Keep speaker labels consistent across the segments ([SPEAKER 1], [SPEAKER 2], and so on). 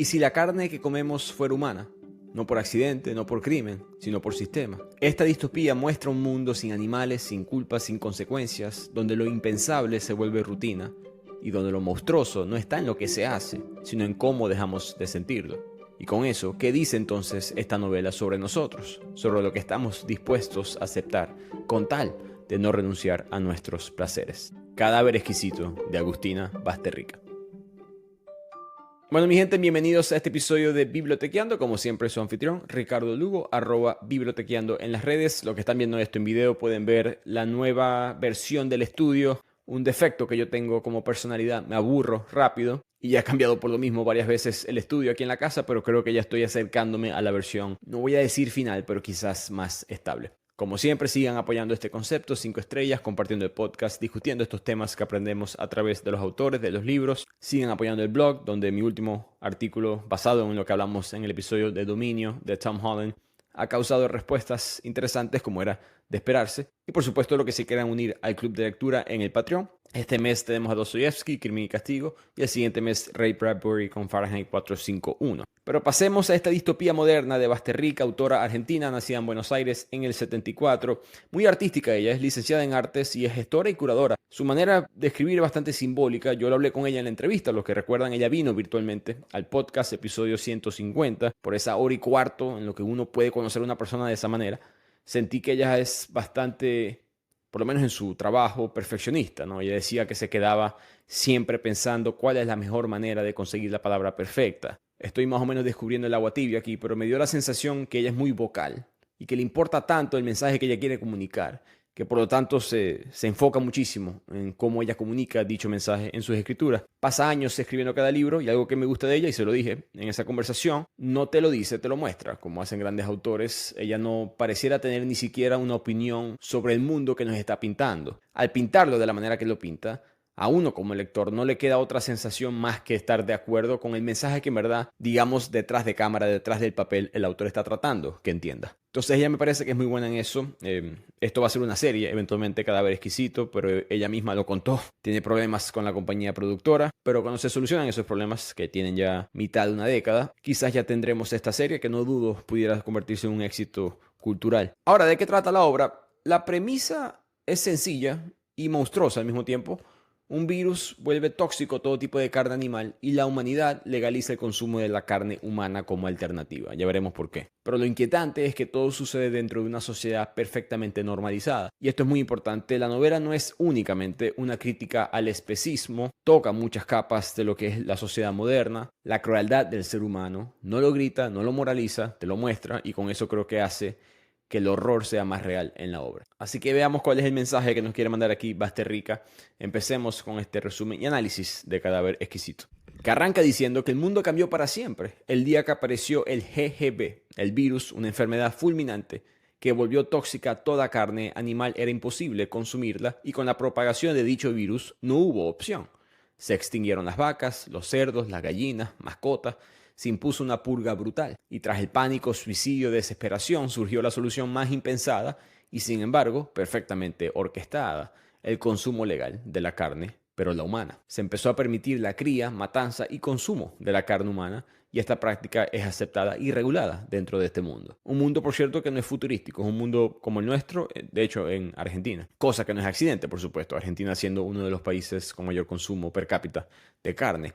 [SPEAKER 1] ¿Y si la carne que comemos fuera humana? No por accidente, no por crimen, sino por sistema. Esta distopía muestra un mundo sin animales, sin culpas, sin consecuencias, donde lo impensable se vuelve rutina y donde lo monstruoso no está en lo que se hace, sino en cómo dejamos de sentirlo. Y con eso, ¿qué dice entonces esta novela sobre nosotros? Sobre lo que estamos dispuestos a aceptar, con tal de no renunciar a nuestros placeres. Cadáver exquisito, de Agustina Basterrica. Bueno, mi gente, bienvenidos a este episodio de Bibliotequeando. Como siempre, su anfitrión, Ricardo Lugo, @Bibliotequeando en las redes. Los que están viendo esto en video pueden ver la nueva versión del estudio. Un defecto que yo tengo como personalidad, me aburro rápido. Y ya he cambiado por lo mismo varias veces el estudio aquí en la casa, pero creo que ya estoy acercándome a la versión, no voy a decir final, pero quizás más estable. Como siempre, sigan apoyando este concepto, 5 estrellas, compartiendo el podcast, discutiendo estos temas que aprendemos a través de los autores, de los libros. Sigan apoyando el blog, donde mi último artículo, basado en lo que hablamos en el episodio de Dominio de Tom Holland, ha causado respuestas interesantes como era de esperarse. Y por supuesto, lo que se quieran unir al club de lectura en el Patreon. Este mes tenemos a Dostoyevsky, Crimen y Castigo, y el siguiente mes Ray Bradbury con Fahrenheit 451. Pero pasemos a esta distopía moderna de Basterrica, autora argentina, nacida en Buenos Aires en el 74. Muy artística ella, es licenciada en artes y es gestora y curadora. Su manera de escribir es bastante simbólica. Yo lo hablé con ella en la entrevista. Los que recuerdan, ella vino virtualmente al podcast, episodio 150, por esa hora y cuarto en lo que uno puede conocer a una persona de esa manera. Sentí que ella es bastante, por lo menos en su trabajo, perfeccionista, ¿no? Ella decía que se quedaba siempre pensando cuál es la mejor manera de conseguir la palabra perfecta. Estoy más o menos descubriendo el agua tibia aquí, pero me dio la sensación que ella es muy vocal y que le importa tanto el mensaje que ella quiere comunicar, que por lo tanto se enfoca muchísimo en cómo ella comunica dicho mensaje en sus escrituras. Pasa años escribiendo cada libro y algo que me gusta de ella, y se lo dije en esa conversación, no te lo dice, te lo muestra, como hacen grandes autores. Ella no pareciera tener ni siquiera una opinión sobre el mundo que nos está pintando. Al pintarlo de la manera que lo pinta, a uno como lector no le queda otra sensación más que estar de acuerdo con el mensaje que en verdad, digamos, detrás de cámara, detrás del papel, el autor está tratando que entienda. Entonces ella me parece que es muy buena en eso. Esto va a ser una serie, eventualmente, Cadáver exquisito, pero ella misma lo contó. Tiene problemas con la compañía productora, pero cuando se solucionan esos problemas, que tienen ya mitad de una década, quizás ya tendremos esta serie que no dudo pudiera convertirse en un éxito cultural. Ahora, ¿de qué trata la obra? La premisa es sencilla y monstruosa al mismo tiempo. Un virus vuelve tóxico todo tipo de carne animal y la humanidad legaliza el consumo de la carne humana como alternativa. Ya veremos por qué. Pero lo inquietante es que todo sucede dentro de una sociedad perfectamente normalizada. Y esto es muy importante. La novela no es únicamente una crítica al especismo, toca muchas capas de lo que es la sociedad moderna, la crueldad del ser humano. No lo grita, no lo moraliza, te lo muestra, y con eso creo que hace que el horror sea más real en la obra. Así que veamos cuál es el mensaje que nos quiere mandar aquí Basterrica. Empecemos con este resumen y análisis de Cadáver exquisito, que arranca diciendo que el mundo cambió para siempre el día que apareció el GGB, el virus, una enfermedad fulminante que volvió tóxica toda carne animal. Era imposible consumirla y con la propagación de dicho virus no hubo opción. Se extinguieron las vacas, los cerdos, las gallinas, mascotas. Se impuso una purga brutal y tras el pánico, suicidio, desesperación surgió la solución más impensada y sin embargo perfectamente orquestada: el consumo legal de la carne, pero la humana. Se empezó a permitir la cría, matanza y consumo de la carne humana, y esta práctica es aceptada y regulada dentro de este mundo. Un mundo, por cierto, que no es futurístico, es un mundo como el nuestro, de hecho en Argentina. Cosa que no es accidente, por supuesto, Argentina siendo uno de los países con mayor consumo per cápita de carne.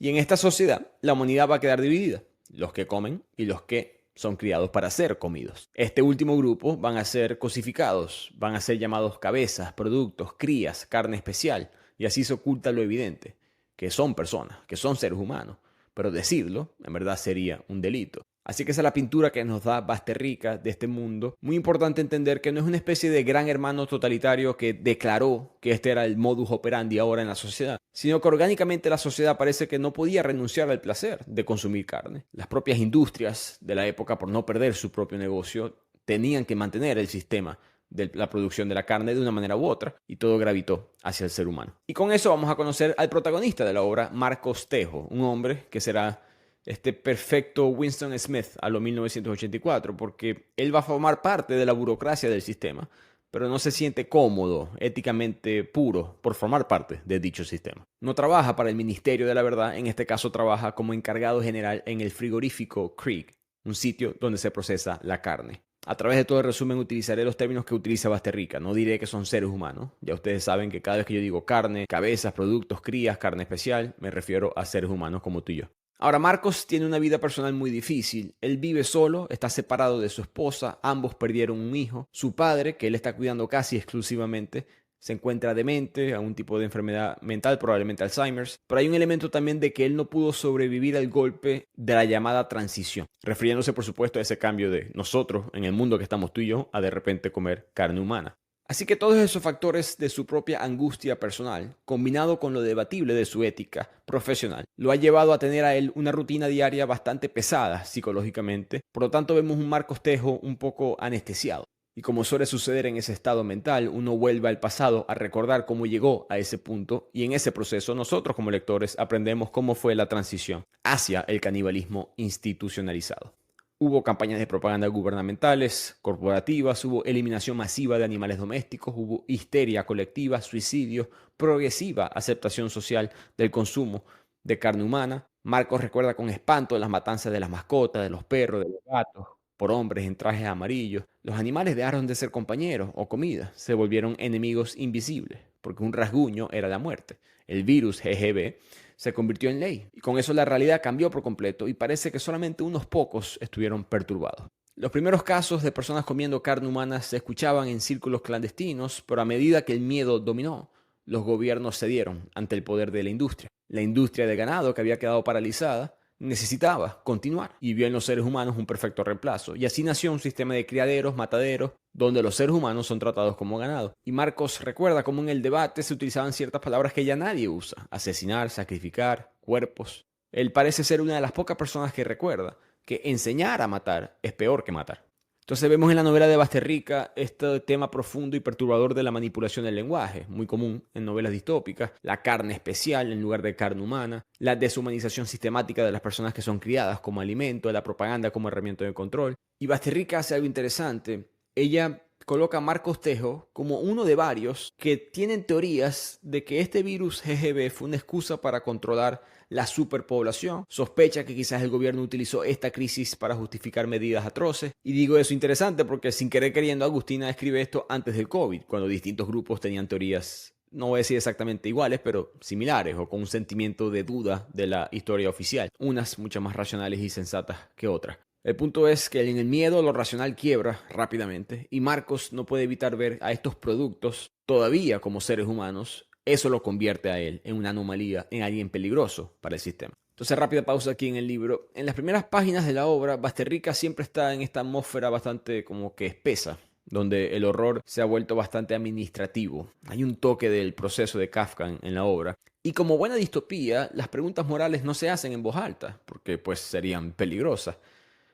[SPEAKER 1] Y en esta sociedad, la humanidad va a quedar dividida: los que comen y los que son criados para ser comidos. Este último grupo van a ser cosificados, van a ser llamados cabezas, productos, crías, carne especial, y así se oculta lo evidente, que son personas, que son seres humanos, pero decirlo en verdad sería un delito. Así que esa es la pintura que nos da Basterrica de este mundo. Muy importante entender que no es una especie de gran hermano totalitario que declaró que este era el modus operandi ahora en la sociedad, sino que orgánicamente la sociedad parece que no podía renunciar al placer de consumir carne. Las propias industrias de la época, por no perder su propio negocio, tenían que mantener el sistema de la producción de la carne de una manera u otra, y todo gravitó hacia el ser humano. Y con eso vamos a conocer al protagonista de la obra, Marcos Tejo, un hombre que será este perfecto Winston Smith a lo 1984, porque él va a formar parte de la burocracia del sistema, pero no se siente cómodo, éticamente puro, por formar parte de dicho sistema. No trabaja para el Ministerio de la Verdad, en este caso trabaja como encargado general en el frigorífico Krieg, un sitio donde se procesa la carne. A través de todo el resumen utilizaré los términos que utiliza Basterrica, no diré que son seres humanos. Ya ustedes saben que cada vez que yo digo carne, cabezas, productos, crías, carne especial, me refiero a seres humanos como tú y yo. Ahora, Marcos tiene una vida personal muy difícil. Él vive solo, está separado de su esposa, ambos perdieron un hijo. Su padre, que él está cuidando casi exclusivamente, se encuentra demente, a un tipo de enfermedad mental, probablemente Alzheimer's. Pero hay un elemento también de que él no pudo sobrevivir al golpe de la llamada transición, refiriéndose por supuesto a ese cambio de nosotros, en el mundo que estamos tú y yo, a de repente comer carne humana. Así que todos esos factores de su propia angustia personal, combinado con lo debatible de su ética profesional, lo ha llevado a tener a él una rutina diaria bastante pesada psicológicamente. Por lo tanto, vemos un Marcos Tejo un poco anestesiado. Y como suele suceder en ese estado mental, uno vuelve al pasado a recordar cómo llegó a ese punto, y en ese proceso nosotros como lectores aprendemos cómo fue la transición hacia el canibalismo institucionalizado. Hubo campañas de propaganda gubernamentales, corporativas, hubo eliminación masiva de animales domésticos, hubo histeria colectiva, suicidios, progresiva aceptación social del consumo de carne humana. Marcos recuerda con espanto las matanzas de las mascotas, de los perros, de los gatos, por hombres en trajes amarillos. Los animales dejaron de ser compañeros o comida, se volvieron enemigos invisibles, porque un rasguño era la muerte. El virus GGB se convirtió en ley, y con eso la realidad cambió por completo y parece que solamente unos pocos estuvieron perturbados. Los primeros casos de personas comiendo carne humana se escuchaban en círculos clandestinos, pero a medida que el miedo dominó, los gobiernos cedieron ante el poder de la industria. La industria de ganado, que había quedado paralizada, necesitaba continuar y vio en los seres humanos un perfecto reemplazo. Y así nació un sistema de criaderos, mataderos, donde los seres humanos son tratados como ganado. Y Marcos recuerda cómo en el debate se utilizaban ciertas palabras que ya nadie usa: asesinar, sacrificar, cuerpos. Él parece ser una de las pocas personas que recuerda que enseñar a matar es peor que matar. Entonces vemos en la novela de Basterrica este tema profundo y perturbador de la manipulación del lenguaje, muy común en novelas distópicas, la carne especial en lugar de carne humana, la deshumanización sistemática de las personas que son criadas como alimento, la propaganda como herramienta de control. Y Basterrica hace algo interesante. Ella coloca a Marcos Tejo como uno de varios que tienen teorías de que este virus GGB fue una excusa para controlar la superpoblación. Sospecha que quizás el gobierno utilizó esta crisis para justificar medidas atroces. Y digo eso interesante porque sin querer queriendo Agustina escribe esto antes del COVID, cuando distintos grupos tenían teorías, no voy a decir exactamente iguales, pero similares o con un sentimiento de duda de la historia oficial. Unas mucho más racionales y sensatas que otras. El punto es que en el miedo lo racional quiebra rápidamente y Marcos no puede evitar ver a estos productos todavía como seres humanos. Eso lo convierte a él en una anomalía, en alguien peligroso para el sistema. Entonces, rápida pausa aquí en el libro. En las primeras páginas de la obra, Basterrica siempre está en esta atmósfera bastante como que espesa, donde el horror se ha vuelto bastante administrativo. Hay un toque del proceso de Kafka en la obra. Y como buena distopía, las preguntas morales no se hacen en voz alta, porque pues serían peligrosas,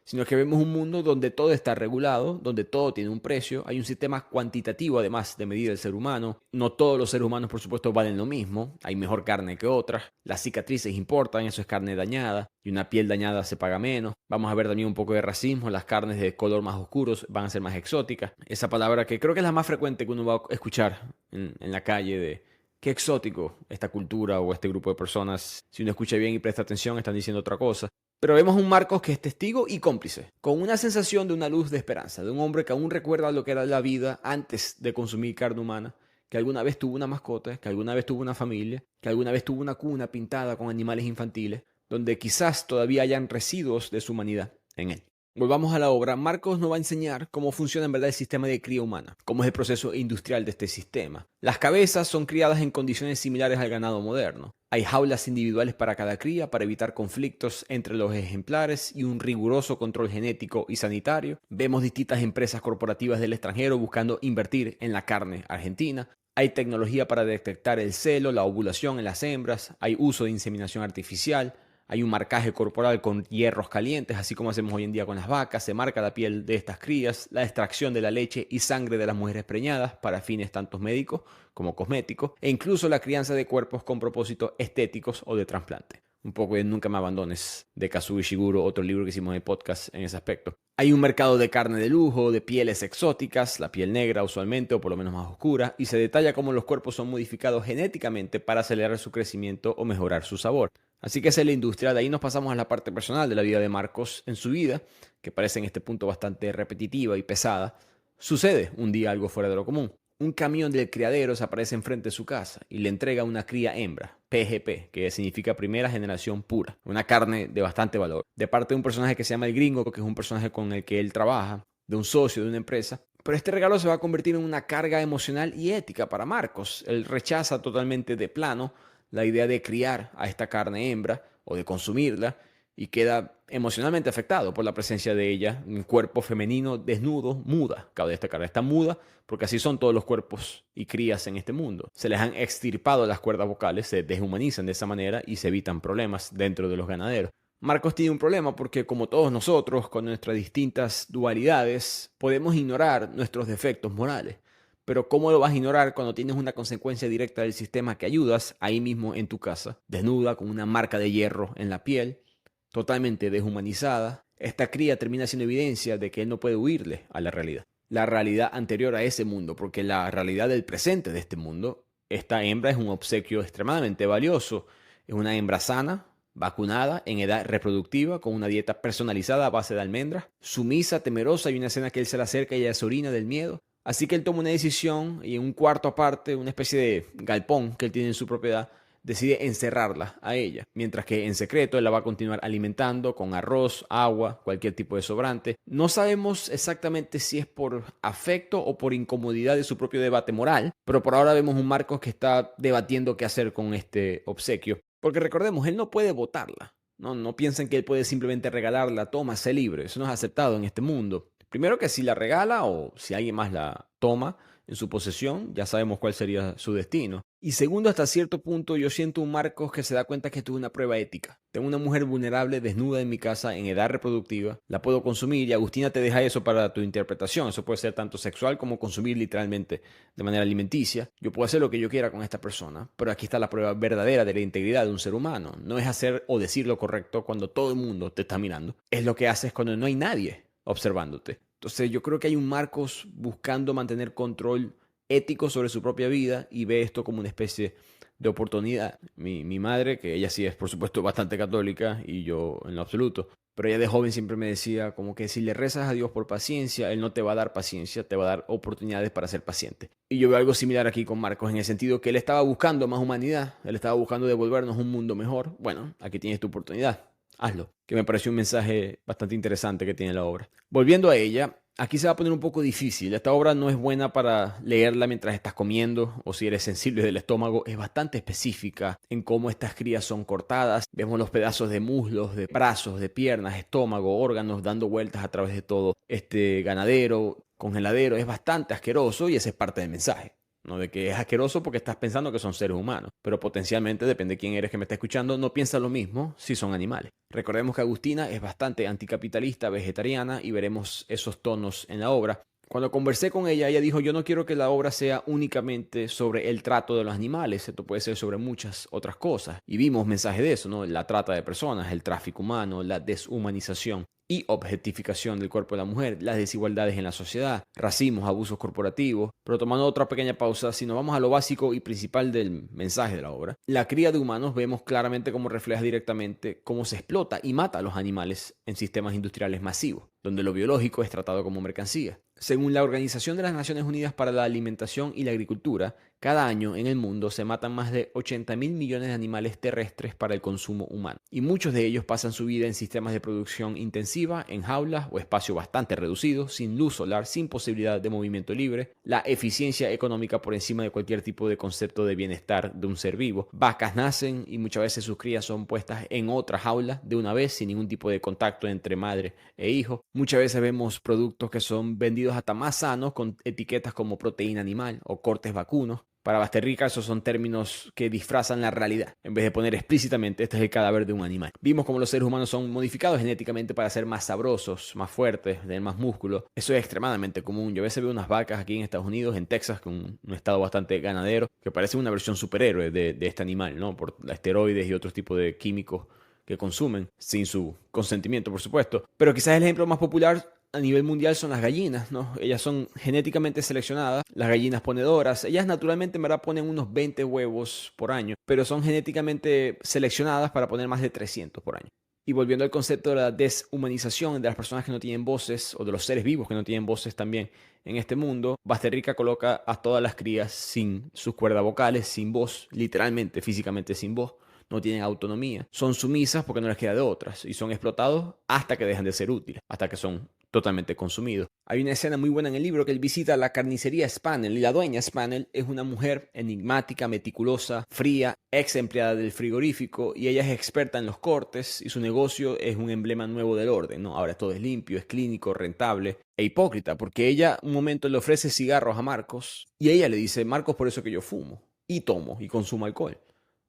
[SPEAKER 1] sino que vemos un mundo donde todo está regulado, donde todo tiene un precio, hay un sistema cuantitativo además de medir el ser humano, no todos los seres humanos por supuesto valen lo mismo, hay mejor carne que otras, las cicatrices importan, eso es carne dañada, y una piel dañada se paga menos. Vamos a ver también un poco de racismo, las carnes de color más oscuros van a ser más exóticas, esa palabra que creo que es la más frecuente que uno va a escuchar en la calle de qué exótico esta cultura o este grupo de personas. Si uno escucha bien y presta atención, están diciendo otra cosa. Pero vemos un Marcos que es testigo y cómplice, con una sensación de una luz de esperanza, de un hombre que aún recuerda lo que era la vida antes de consumir carne humana, que alguna vez tuvo una mascota, que alguna vez tuvo una familia, que alguna vez tuvo una cuna pintada con animales infantiles, donde quizás todavía hayan residuos de su humanidad en él. Volvamos a la obra. Marcos nos va a enseñar cómo funciona en verdad el sistema de cría humana, cómo es el proceso industrial de este sistema. Las cabezas son criadas en condiciones similares al ganado moderno. Hay jaulas individuales para cada cría para evitar conflictos entre los ejemplares y un riguroso control genético y sanitario. Vemos distintas empresas corporativas del extranjero buscando invertir en la carne argentina. Hay tecnología para detectar el celo, la ovulación en las hembras. Hay uso de inseminación artificial. Hay un marcaje corporal con hierros calientes, así como hacemos hoy en día con las vacas. Se marca la piel de estas crías, la extracción de la leche y sangre de las mujeres preñadas para fines tanto médicos como cosméticos, e incluso la crianza de cuerpos con propósitos estéticos o de trasplante. Un poco de Nunca me abandones de Kazuo Ishiguro, otro libro que hicimos en el podcast en ese aspecto. Hay un mercado de carne de lujo, de pieles exóticas, la piel negra usualmente o por lo menos más oscura, y se detalla cómo los cuerpos son modificados genéticamente para acelerar su crecimiento o mejorar su sabor. Así que esa es la industria. De ahí nos pasamos a la parte personal de la vida de Marcos en su vida, que parece en este punto bastante repetitiva y pesada. Sucede un día algo fuera de lo común. Un camión del criadero se aparece enfrente de su casa y le entrega una cría hembra, PGP, que significa primera generación pura, una carne de bastante valor, de parte de un personaje que se llama el Gringo, que es un personaje con el que él trabaja, de un socio de una empresa. Pero este regalo se va a convertir en una carga emocional y ética para Marcos. Él rechaza totalmente de plano la idea de criar a esta carne hembra o de consumirla y queda emocionalmente afectado por la presencia de ella, un cuerpo femenino desnudo, muda. Cabe destacar, está muda porque así son todos los cuerpos y crías en este mundo. Se les han extirpado las cuerdas vocales, se deshumanizan de esa manera y se evitan problemas dentro de los ganaderos. Marcos tiene un problema porque, como todos nosotros, con nuestras distintas dualidades, podemos ignorar nuestros defectos morales. Pero ¿cómo lo vas a ignorar cuando tienes una consecuencia directa del sistema que ayudas ahí mismo en tu casa, desnuda, con una marca de hierro en la piel, totalmente deshumanizada? Esta cría termina siendo evidencia de que él no puede huirle a la realidad anterior a ese mundo, porque la realidad del presente de este mundo, esta hembra es un obsequio extremadamente valioso. Es una hembra sana, vacunada, en edad reproductiva, con una dieta personalizada a base de almendras, sumisa, temerosa, y una escena que él se le acerca y ella se orina del miedo. Así que él toma una decisión y en un cuarto aparte, una especie de galpón que él tiene en su propiedad, decide encerrarla a ella, mientras que en secreto él la va a continuar alimentando con arroz, agua, cualquier tipo de sobrante. No sabemos exactamente si es por afecto o por incomodidad de su propio debate moral, pero por ahora vemos un Marcos que está debatiendo qué hacer con este obsequio. Porque recordemos, él no puede botarla. No piensen que él puede simplemente regalarla, toma, sé libre. Eso no es aceptado en este mundo. Primero que si la regala o si alguien más la toma en su posesión, ya sabemos cuál sería su destino. Y segundo, hasta cierto punto yo siento un Marcos que se da cuenta que esto es una prueba ética. Tengo una mujer vulnerable desnuda en mi casa en edad reproductiva, la puedo consumir y Agustina te deja eso para tu interpretación. Eso puede ser tanto sexual como consumir literalmente de manera alimenticia. Yo puedo hacer lo que yo quiera con esta persona, pero aquí está la prueba verdadera de la integridad de un ser humano. No es hacer o decir lo correcto cuando todo el mundo te está mirando. Es lo que haces cuando no hay nadie observándote. Entonces yo creo que hay un Marcos buscando mantener control ético sobre su propia vida y ve esto como una especie de oportunidad. Mi madre, que ella sí es por supuesto bastante católica y yo en lo absoluto, pero ella de joven siempre me decía como que si le rezas a Dios por paciencia, Él no te va a dar paciencia, te va a dar oportunidades para ser paciente. Y yo veo algo similar aquí con Marcos, en el sentido que él estaba buscando más humanidad, él estaba buscando devolvernos un mundo mejor. Bueno, aquí tienes tu oportunidad, hazlo. Que me pareció un mensaje bastante interesante que tiene la obra. Volviendo a ella, aquí se va a poner un poco difícil. Esta obra no es buena para leerla mientras estás comiendo o si eres sensible del estómago. Es bastante específica en cómo estas crías son cortadas. Vemos los pedazos de muslos, de brazos, de piernas, estómago, órganos dando vueltas a través de todo este ganadero, congeladero. Es bastante asqueroso y ese es parte del mensaje. No de que es asqueroso porque estás pensando que son seres humanos, pero potencialmente, depende de quién eres que me está escuchando, no piensa lo mismo si son animales. Recordemos que Agustina es bastante anticapitalista, vegetariana, y veremos esos tonos en la obra. Cuando conversé con ella, ella dijo, yo no quiero que la obra sea únicamente sobre el trato de los animales, esto puede ser sobre muchas otras cosas. Y vimos mensajes de eso, ¿no? La trata de personas, el tráfico humano, la deshumanización y objetificación del cuerpo de la mujer, las desigualdades en la sociedad, racismos, abusos corporativos. Pero tomando otra pequeña pausa, si nos vamos a lo básico y principal del mensaje de la obra, la cría de humanos vemos claramente cómo refleja directamente cómo se explota y mata a los animales en sistemas industriales masivos, donde lo biológico es tratado como mercancía. Según la Organización de las Naciones Unidas para la Alimentación y la Agricultura, cada año en el mundo se matan más de 80.000 millones de animales terrestres para el consumo humano, y muchos de ellos pasan su vida en sistemas de producción intensiva, en jaulas o espacio bastante reducido, sin luz solar, sin posibilidad de movimiento libre, la eficiencia económica por encima de cualquier tipo de concepto de bienestar de un ser vivo. Vacas nacen y muchas veces sus crías son puestas en otra jaula de una vez sin ningún tipo de contacto entre madre e hijo. Muchas veces vemos productos que son vendidos hasta más sanos con etiquetas como proteína animal o cortes vacunos. Para Basterrica esos son términos que disfrazan la realidad, en vez de poner explícitamente este es el cadáver de un animal. Vimos cómo los seres humanos son modificados genéticamente para ser más sabrosos, más fuertes, tener más músculo. Eso es extremadamente común. Yo a veces veo unas vacas aquí en Estados Unidos, en Texas, con un estado bastante ganadero, que parecen una versión superhéroe de este animal, ¿no? Por esteroides y otros tipos de químicos que consumen, sin su consentimiento, por supuesto. Pero quizás el ejemplo más popular a nivel mundial son las gallinas, ¿no? Ellas son genéticamente seleccionadas, las gallinas ponedoras. Ellas naturalmente, en verdad, ponen unos 20 huevos por año, pero son genéticamente seleccionadas para poner más de 300 por año. Y volviendo al concepto de la deshumanización de las personas que no tienen voces, o de los seres vivos que no tienen voces también en este mundo, Basterrica coloca a todas las crías sin sus cuerdas vocales, sin voz, literalmente, físicamente sin voz. No tienen autonomía, son sumisas porque no les queda de otras y son explotados hasta que dejan de ser útiles, hasta que son totalmente consumidos. Hay una escena muy buena en el libro que él visita la carnicería Spanel y la dueña Spanel es una mujer enigmática, meticulosa, fría, ex empleada del frigorífico y ella es experta en los cortes y su negocio es un emblema nuevo del orden, ¿no? Ahora todo es limpio, es clínico, rentable e hipócrita porque ella un momento le ofrece cigarros a Marcos y ella le dice, Marcos, por eso que yo fumo y tomo y consumo alcohol,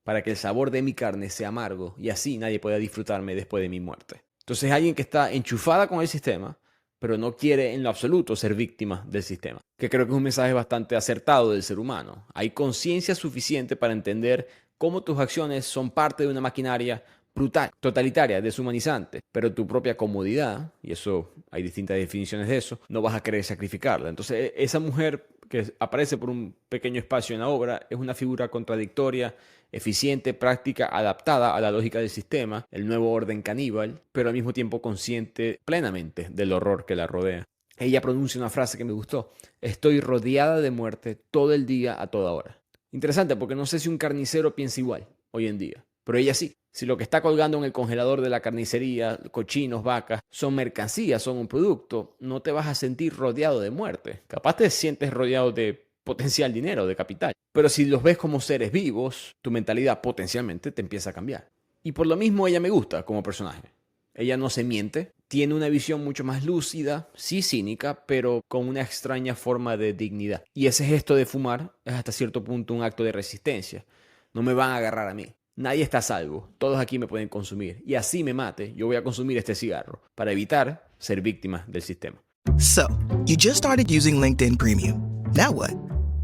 [SPEAKER 1] para que el sabor de mi carne sea amargo y así nadie pueda disfrutarme después de mi muerte. Entonces alguien que está enchufada con el sistema, pero no quiere en lo absoluto ser víctima del sistema. Que creo que es un mensaje bastante acertado del ser humano. Hay conciencia suficiente para entender cómo tus acciones son parte de una maquinaria brutal, totalitaria, deshumanizante, pero tu propia comodidad, y eso hay distintas definiciones de eso, no vas a querer sacrificarla. Entonces esa mujer que aparece por un pequeño espacio en la obra es una figura contradictoria, eficiente, práctica, adaptada a la lógica del sistema, el nuevo orden caníbal, pero al mismo tiempo consciente plenamente del horror que la rodea. Ella pronuncia una frase que me gustó: estoy rodeada de muerte todo el día a toda hora. Interesante porque no sé si un carnicero piensa igual hoy en día, pero ella sí. Si lo que está colgando en el congelador de la carnicería, cochinos, vacas, son mercancías, son un producto, no te vas a sentir rodeado de muerte. Capaz te sientes rodeado de potencial dinero, de capital. Pero si los ves como seres vivos, tu mentalidad potencialmente te empieza a cambiar. Y por lo mismo ella me gusta como personaje. Ella no se miente, tiene una visión mucho más lúcida, sí cínica, pero con una extraña forma de dignidad. Y ese gesto de fumar es hasta cierto punto un acto de resistencia. No me van a agarrar a mí. Nadie está a salvo, todos aquí me pueden consumir. Y así me mate, yo voy a consumir este cigarro para evitar ser víctima del sistema.
[SPEAKER 2] So, you just started using LinkedIn Premium. Now what?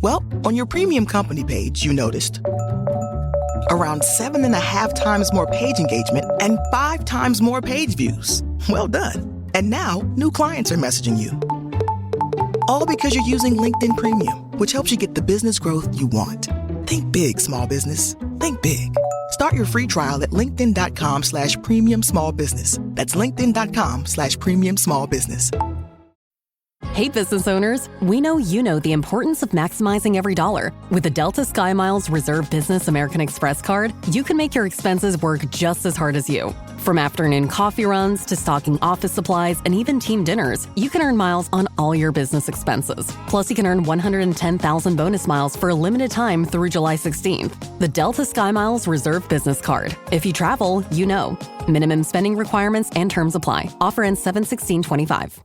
[SPEAKER 2] Well, on your premium company page, you noticed around 7.5 times more page engagement and 5 times more page views. Well done. And now, new clients are messaging you. All because you're using LinkedIn Premium, which helps you get the business growth you want. Think big, small business. Think big. Start your free trial at linkedin.com/premium small business. That's linkedin.com/premium small business.
[SPEAKER 3] Hey, business owners, we know you know the importance of maximizing every dollar. With the Delta SkyMiles Reserve Business American Express card, you can make your expenses work just as hard as you. From afternoon coffee runs to stocking office supplies and even team dinners, you can earn miles on all your business expenses. Plus, you can earn 110,000 bonus miles for a limited time through July 16th. The Delta SkyMiles Reserve Business Card. If you travel, you know. Minimum spending requirements and terms apply. Offer ends 7/16/25.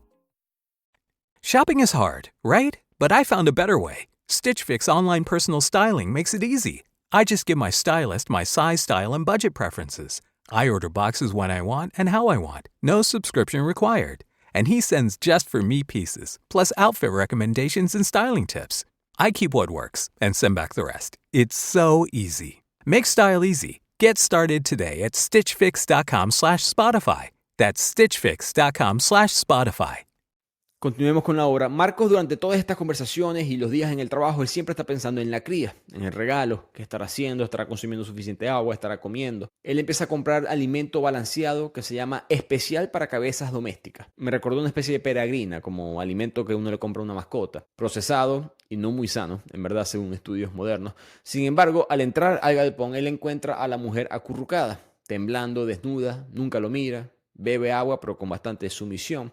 [SPEAKER 4] Shopping is hard, right? But I found a better way. Stitch Fix online personal styling makes it easy. I just give my stylist my size, style, and budget preferences. I order boxes when I want and how I want. No subscription required. And he sends just for me pieces, plus outfit recommendations and styling tips. I keep what works and send back the rest. It's so easy. Make style easy. Get started today at stitchfix.com/Spotify. That's stitchfix.com/Spotify.
[SPEAKER 1] Continuemos con la obra. Marcos, durante todas estas conversaciones y los días en el trabajo, él siempre está pensando en la cría, en el regalo, qué estará haciendo, estará consumiendo suficiente agua, estará comiendo. Él empieza a comprar alimento balanceado que se llama especial para cabezas domésticas. Me recordó una especie de peregrina, como alimento que uno le compra a una mascota. Procesado y no muy sano, en verdad, según estudios modernos. Sin embargo, al entrar al galpón, él encuentra a la mujer acurrucada, temblando, desnuda, nunca lo mira, bebe agua, pero con bastante sumisión.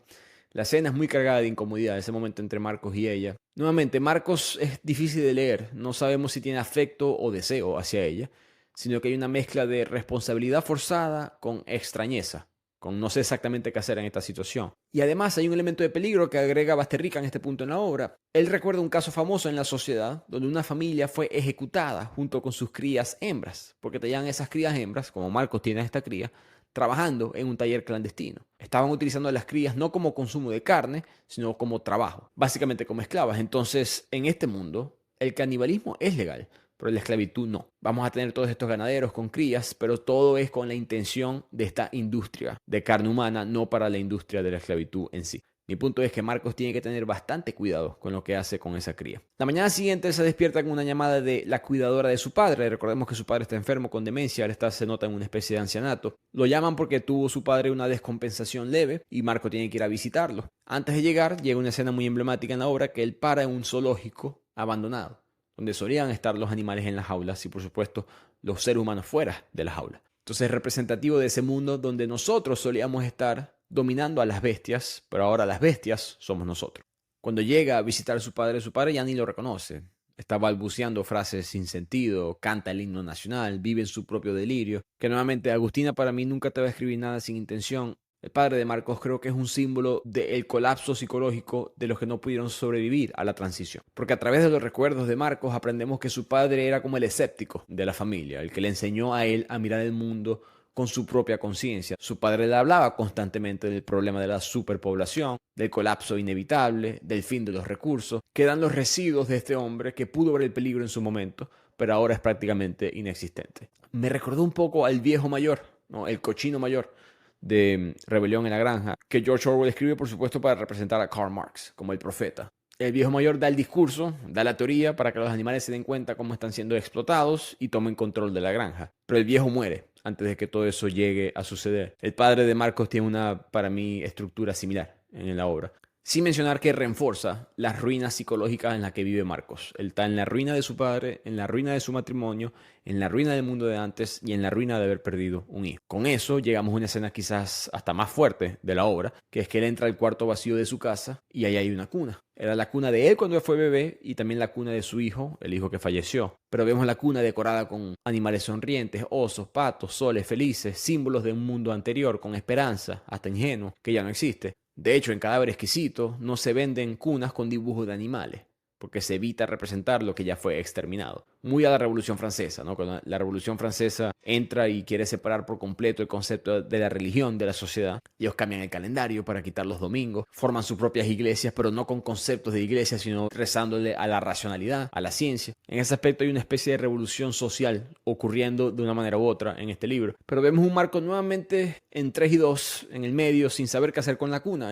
[SPEAKER 1] La escena es muy cargada de incomodidad, ese momento entre Marcos y ella. Nuevamente, Marcos es difícil de leer. No sabemos si tiene afecto o deseo hacia ella, sino que hay una mezcla de responsabilidad forzada con extrañeza, con no sé exactamente qué hacer en esta situación. Y además hay un elemento de peligro que agrega Basterrica en este punto en la obra. Él recuerda un caso famoso en la sociedad donde una familia fue ejecutada junto con sus crías hembras, porque tenían esas crías hembras, como Marcos tiene esta cría, trabajando en un taller clandestino. Estaban utilizando a las crías no como consumo de carne, sino como trabajo, básicamente como esclavas. Entonces, en este mundo, el canibalismo es legal, pero la esclavitud no. Vamos a tener todos estos ganaderos con crías, pero todo es con la intención de esta industria de carne humana, no para la industria de la esclavitud en sí. Mi punto es que Marcos tiene que tener bastante cuidado con lo que hace con esa cría. La mañana siguiente él se despierta con una llamada de la cuidadora de su padre. Recordemos que su padre está enfermo con demencia, él se nota en una especie de ancianato. Lo llaman porque tuvo su padre una descompensación leve y Marco tiene que ir a visitarlo. Antes de llegar, llega una escena muy emblemática en la obra que él para en un zoológico abandonado, donde solían estar los animales en las jaulas y por supuesto los seres humanos fuera de la jaula. Entonces es representativo de ese mundo donde nosotros solíamos estar dominando a las bestias, pero ahora las bestias somos nosotros. Cuando llega a visitar a su padre ya ni lo reconoce. Está balbuceando frases sin sentido, canta el himno nacional, vive en su propio delirio. Que nuevamente, Agustina para mí nunca te va a escribir nada sin intención. El padre de Marcos creo que es un símbolo del colapso psicológico de los que no pudieron sobrevivir a la transición. Porque a través de los recuerdos de Marcos aprendemos que su padre era como el escéptico de la familia, el que le enseñó a él a mirar el mundo con su propia conciencia. Su padre le hablaba constantemente del problema de la superpoblación, del colapso inevitable, del fin de los recursos, que eran los residuos de este hombre que pudo ver el peligro en su momento, pero ahora es prácticamente inexistente. Me recordó un poco al viejo mayor, ¿no? El cochino mayor de Rebelión en la Granja, que George Orwell escribe por supuesto para representar a Karl Marx como el profeta. El viejo mayor da el discurso, da la teoría para que los animales se den cuenta cómo están siendo explotados y tomen control de la granja. Pero el viejo muere antes de que todo eso llegue a suceder. El padre de Marcos tiene una, para mí, estructura similar en la obra. Sin mencionar que reforza las ruinas psicológicas en las que vive Marcos. Él está en la ruina de su padre, en la ruina de su matrimonio, en la ruina del mundo de antes y en la ruina de haber perdido un hijo. Con eso llegamos a una escena quizás hasta más fuerte de la obra, que es que él entra al cuarto vacío de su casa y ahí hay una cuna. Era la cuna de él cuando él fue bebé y también la cuna de su hijo, el hijo que falleció. Pero vemos la cuna decorada con animales sonrientes, osos, patos, soles felices, símbolos de un mundo anterior, con esperanza, hasta ingenuo, que ya no existe. De hecho, en Cadáver Exquisito no se venden cunas con dibujos de animales, porque se evita representar lo que ya fue exterminado. Muy a la Revolución Francesa, ¿no? Cuando la Revolución Francesa entra y quiere separar por completo el concepto de la religión de la sociedad, ellos cambian el calendario para quitar los domingos, forman sus propias iglesias, pero no con conceptos de iglesia, sino rezándole a la racionalidad, a la ciencia. En ese aspecto hay una especie de revolución social ocurriendo de una manera u otra en este libro. Pero vemos un Marco nuevamente en 3 y 2, en el medio, sin saber qué hacer con la cuna.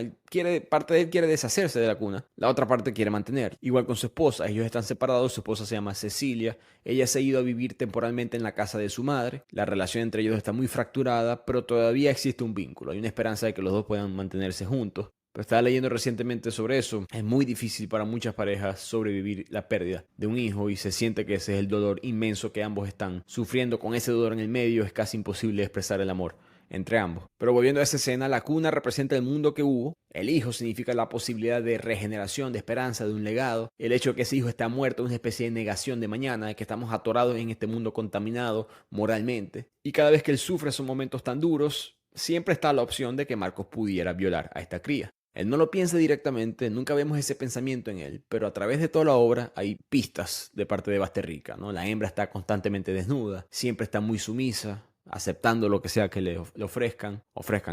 [SPEAKER 1] Parte de él quiere deshacerse de la cuna, la otra parte quiere mantener. Igual con su esposa, ellos están separados, su esposa se llama Cecilia, ella se ha ido a vivir temporalmente en la casa de su madre, la relación entre ellos está muy fracturada, pero todavía existe un vínculo, hay una esperanza de que los dos puedan mantenerse juntos. Pero estaba leyendo recientemente sobre eso, es muy difícil para muchas parejas sobrevivir la pérdida de un hijo y se siente que ese es el dolor inmenso que ambos están sufriendo. Con ese dolor en el medio es casi imposible expresar el amor entre ambos. Pero volviendo a esa escena, la cuna representa el mundo que hubo, el hijo significa la posibilidad de regeneración, de esperanza, de un legado, el hecho de que ese hijo está muerto es una especie de negación de mañana, de que estamos atorados en este mundo contaminado moralmente, y cada vez que él sufre esos momentos tan duros, siempre está la opción de que Marcos pudiera violar a esta cría. Él no lo piensa directamente, nunca vemos ese pensamiento en él, pero a través de toda la obra hay pistas de parte de Basterrica, ¿no? La hembra está constantemente desnuda, siempre está muy sumisa, aceptando lo que sea que le ofrezcan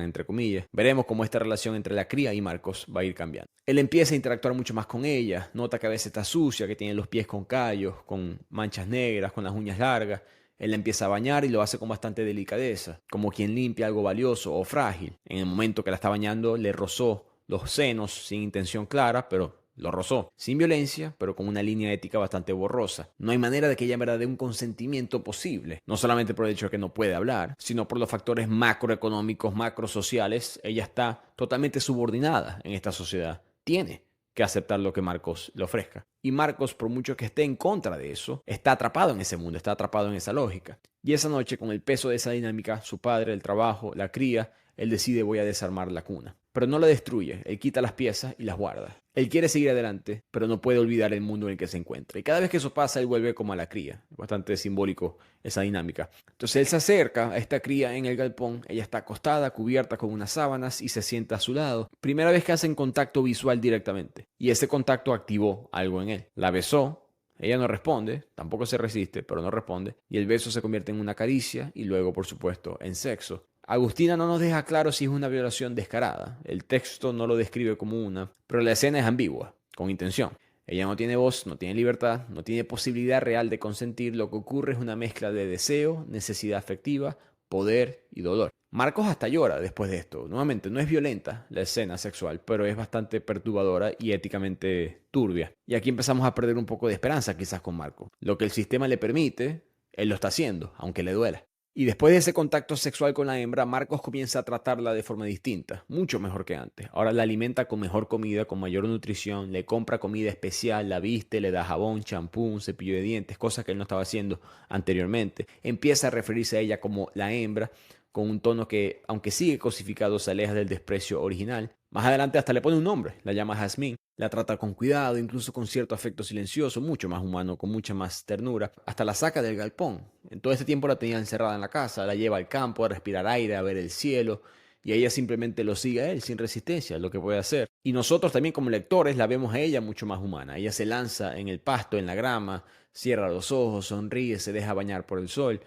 [SPEAKER 1] entre comillas. Veremos cómo esta relación entre la cría y Marcos va a ir cambiando. Él empieza a interactuar mucho más con ella, nota que a veces está sucia, que tiene los pies con callos, con manchas negras, con las uñas largas. Él la empieza a bañar y lo hace con bastante delicadeza, como quien limpia algo valioso o frágil. En el momento que la está bañando le rozó los senos sin intención clara, pero lo rozó, sin violencia, pero con una línea ética bastante borrosa. No hay manera de que ella en verdad dé un consentimiento posible, no solamente por el hecho de que no puede hablar, sino por los factores macroeconómicos, macrosociales. Ella está totalmente subordinada en esta sociedad. Tiene que aceptar lo que Marcos le ofrezca. Y Marcos, por mucho que esté en contra de eso, está atrapado en ese mundo, está atrapado en esa lógica. Y esa noche, con el peso de esa dinámica, su padre, el trabajo, la cría, él decide: voy a desarmar la cuna. pero no la destruye. Él quita las piezas y las guarda. Él quiere seguir adelante, pero no puede olvidar el mundo en el que se encuentra. Y cada vez que eso pasa, él vuelve como a la cría. Bastante simbólico esa dinámica. Entonces él se acerca a esta cría en el galpón. Ella está acostada, cubierta con unas sábanas y se sienta a su lado. Primera vez que hacen contacto visual directamente. Y ese contacto activó algo en él. La besó. Ella no responde, tampoco se resiste, pero no responde. Y el beso se convierte en una caricia y luego, por supuesto, en sexo. Agustina no nos deja claro si es una violación descarada. El texto no lo describe como una, pero la escena es ambigua, con intención. Ella no tiene voz, no tiene libertad, no tiene posibilidad real de consentir. Lo que ocurre es una mezcla de deseo, necesidad afectiva, poder y dolor. Marcos hasta llora después de esto. Nuevamente, no es violenta la escena sexual, pero es bastante perturbadora y éticamente turbia. Y aquí empezamos a perder un poco de esperanza quizás con Marcos. Lo que el sistema le permite, él lo está haciendo, aunque le duela. Y después de ese contacto sexual con la hembra, Marcos comienza a tratarla de forma distinta, mucho mejor que antes. Ahora la alimenta con mejor comida, con mayor nutrición, le compra comida especial, la viste, le da jabón, champú, un cepillo de dientes, cosas que él no estaba haciendo anteriormente. Empieza a referirse a ella como la hembra, con un tono que, aunque sigue cosificado, se aleja del desprecio original. Más adelante hasta le pone un nombre, la llama Jazmín, la trata con cuidado, incluso con cierto afecto silencioso, mucho más humano, con mucha más ternura, hasta la saca del galpón. En todo este tiempo la tenía encerrada en la casa, la lleva al campo a respirar aire, a ver el cielo, y ella simplemente lo sigue a él sin resistencia, lo que puede hacer. Y nosotros también como lectores la vemos a ella mucho más humana. Ella se lanza en el pasto, en la grama, cierra los ojos, sonríe, se deja bañar por el sol.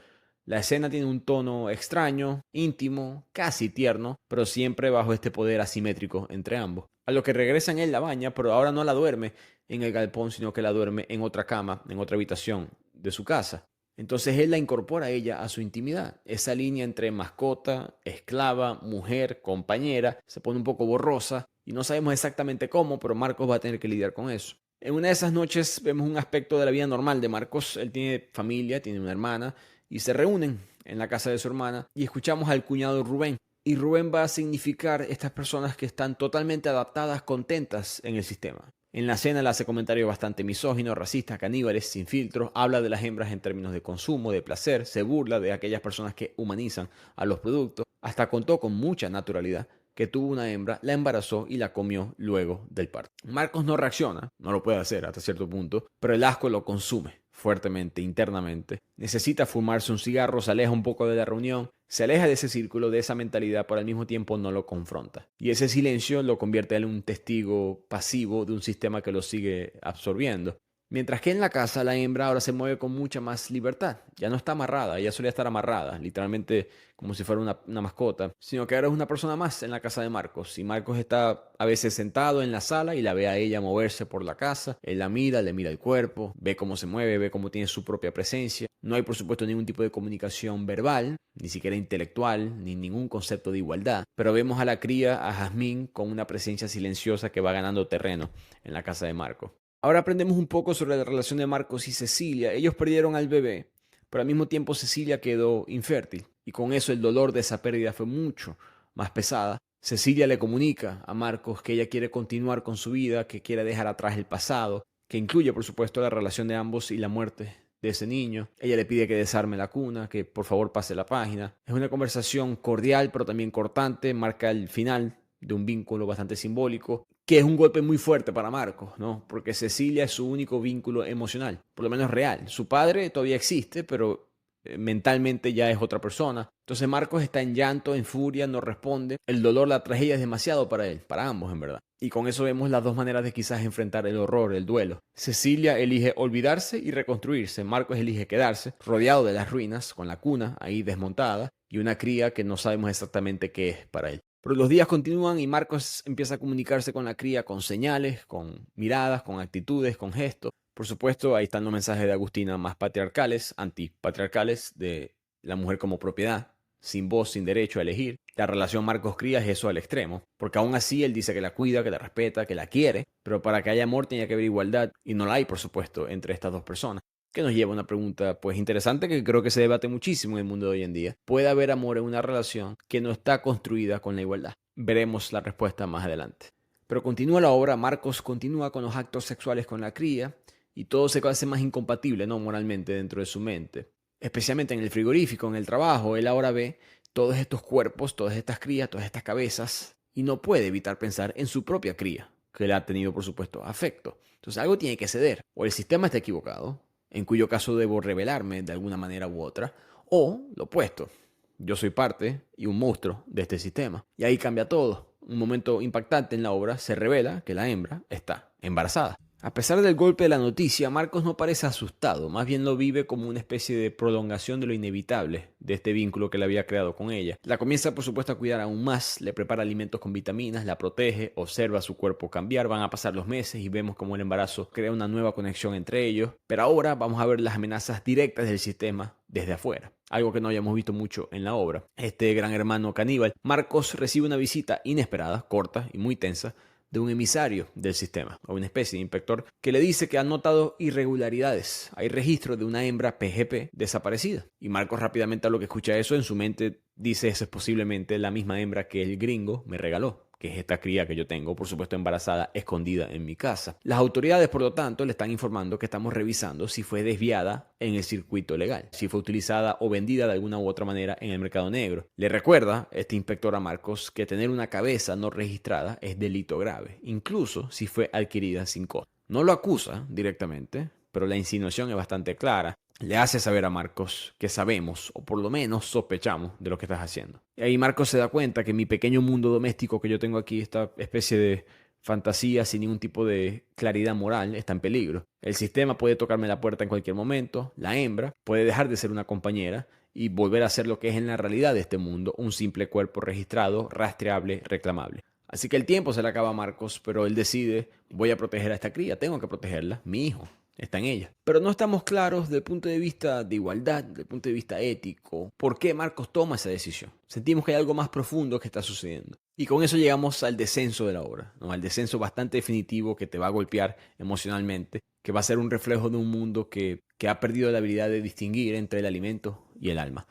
[SPEAKER 1] La escena tiene un tono extraño, íntimo, casi tierno, pero siempre bajo este poder asimétrico entre ambos. A lo que regresan él la baña, pero ahora no la duerme en el galpón, sino que la duerme en otra cama, en otra habitación de su casa. Entonces él la incorpora a ella a su intimidad. Esa línea entre mascota, esclava, mujer, compañera, se pone un poco borrosa y no sabemos exactamente cómo, pero Marcos va a tener que lidiar con eso. En una de esas noches vemos un aspecto de la vida normal de Marcos. Él tiene familia, tiene una hermana, y se reúnen en la casa de su hermana y escuchamos al cuñado Rubén. Y Rubén va a significar estas personas que están totalmente adaptadas, contentas en el sistema. En la cena le hace comentarios bastante misóginos, racistas, caníbales, sin filtros, habla de las hembras en términos de consumo, de placer, se burla de aquellas personas que humanizan a los productos. Hasta contó con mucha naturalidad que tuvo una hembra, la embarazó y la comió luego del parto. Marcos no reacciona, no lo puede hacer hasta cierto punto, pero el asco lo consume fuertemente, internamente. Necesita fumarse un cigarro, se aleja un poco de la reunión, se aleja de ese círculo, de esa mentalidad, pero al mismo tiempo no lo confronta. Y ese silencio lo convierte en un testigo pasivo de un sistema que lo sigue absorbiendo. Mientras que en la casa la hembra ahora se mueve con mucha más libertad. Ya no está amarrada, ella solía estar amarrada, literalmente como si fuera una mascota, sino que ahora es una persona más en la casa de Marcos. Y Marcos está a veces sentado en la sala y la ve a ella moverse por la casa. Él la mira, le mira el cuerpo, ve cómo se mueve, ve cómo tiene su propia presencia. No hay por supuesto ningún tipo de comunicación verbal, ni siquiera intelectual, ni ningún concepto de igualdad. Pero vemos a la cría, a Jazmín, con una presencia silenciosa que va ganando terreno en la casa de Marcos. Ahora aprendemos un poco sobre la relación de Marcos y Cecilia. Ellos perdieron al bebé, pero al mismo tiempo Cecilia quedó infértil. Y con eso el dolor de esa pérdida fue mucho más pesada. Cecilia le comunica a Marcos que ella quiere continuar con su vida, que quiere dejar atrás el pasado, que incluye por supuesto la relación de ambos y la muerte de ese niño. Ella le pide que desarme la cuna, que por favor pase la página. Es una conversación cordial pero también cortante, marca el final de un vínculo bastante simbólico, que es un golpe muy fuerte para Marcos, ¿no? Porque Cecilia es su único vínculo emocional, por lo menos real. Su padre todavía existe, pero mentalmente ya es otra persona. Entonces Marcos está en llanto, en furia, no responde. El dolor, la tragedia es demasiado para él, para ambos en verdad. Y con eso vemos las dos maneras de quizás enfrentar el horror, el duelo. Cecilia elige olvidarse y reconstruirse. Marcos elige quedarse, rodeado de las ruinas, con la cuna ahí desmontada, y una cría que no sabemos exactamente qué es para él. Pero los días continúan y Marcos empieza a comunicarse con la cría con señales, con miradas, con actitudes, con gestos. Por supuesto, ahí están los mensajes de Agustina más patriarcales, antipatriarcales, de la mujer como propiedad, sin voz, sin derecho a elegir. La relación Marcos-cría es eso al extremo, porque aún así él dice que la cuida, que la respeta, que la quiere, pero para que haya amor tiene que haber igualdad, y no la hay, por supuesto, entre estas dos personas. Que nos lleva a una pregunta pues interesante que creo que se debate muchísimo en el mundo de hoy en día. ¿Puede haber amor en una relación que no está construida con la igualdad? Veremos la respuesta más adelante. Pero continúa la obra, Marcos continúa con los actos sexuales con la cría y todo se hace más incompatible, ¿no? Moralmente dentro de su mente. Especialmente en el frigorífico, en el trabajo, él ahora ve todos estos cuerpos, todas estas crías, todas estas cabezas y no puede evitar pensar en su propia cría, que le ha tenido, por supuesto, afecto. Entonces algo tiene que ceder. O el sistema está equivocado, en cuyo caso debo rebelarme de alguna manera u otra, o lo opuesto. Yo soy parte y un monstruo de este sistema. Y ahí cambia todo. Un momento impactante en la obra se revela que la hembra está embarazada. A pesar del golpe de la noticia, Marcos no parece asustado, más bien lo vive como una especie de prolongación de lo inevitable de este vínculo que le había creado con ella. La comienza por supuesto a cuidar aún más, le prepara alimentos con vitaminas, la protege, observa su cuerpo cambiar, van a pasar los meses y vemos cómo el embarazo crea una nueva conexión entre ellos, pero ahora vamos a ver las amenazas directas del sistema desde afuera, algo que no habíamos visto mucho en la obra. Este gran hermano caníbal, Marcos recibe una visita inesperada, corta y muy tensa, de un emisario del sistema, o una especie de inspector, que le dice que ha notado irregularidades. Hay registro de una hembra PGP desaparecida. Y Marcos rápidamente a lo que escucha eso, en su mente dice: esa es posiblemente la misma hembra que el gringo me regaló, que es esta cría que yo tengo, por supuesto embarazada, escondida en mi casa. Las autoridades, por lo tanto, le están informando que estamos revisando si fue desviada en el circuito legal, si fue utilizada o vendida de alguna u otra manera en el mercado negro. Le recuerda este inspector a Marcos que tener una cabeza no registrada es delito grave, incluso si fue adquirida sin costo. No lo acusa directamente, pero la insinuación es bastante clara. Le hace saber a Marcos que sabemos, o por lo menos sospechamos, de lo que estás haciendo. Y ahí Marcos se da cuenta que mi pequeño mundo doméstico que yo tengo aquí, esta especie de fantasía sin ningún tipo de claridad moral, está en peligro. El sistema puede tocarme la puerta en cualquier momento, la hembra puede dejar de ser una compañera y volver a ser lo que es en la realidad de este mundo, un simple cuerpo registrado, rastreable, reclamable. Así que el tiempo se le acaba a Marcos, pero él decide: voy a proteger a esta cría, tengo que protegerla, mi hijo está en ella. Pero no estamos claros desde el punto de vista de igualdad, desde el punto de vista ético, por qué Marcos toma esa decisión. Sentimos que hay algo más profundo que está sucediendo. Y con eso llegamos al descenso de la obra, ¿no? Al descenso bastante definitivo que te va a golpear emocionalmente, que va a ser un reflejo de un mundo que ha perdido la habilidad de distinguir entre el alimento y el alma.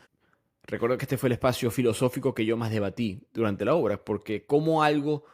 [SPEAKER 1] Recuerdo que este fue el espacio filosófico que yo más debatí durante la obra, porque cómo algo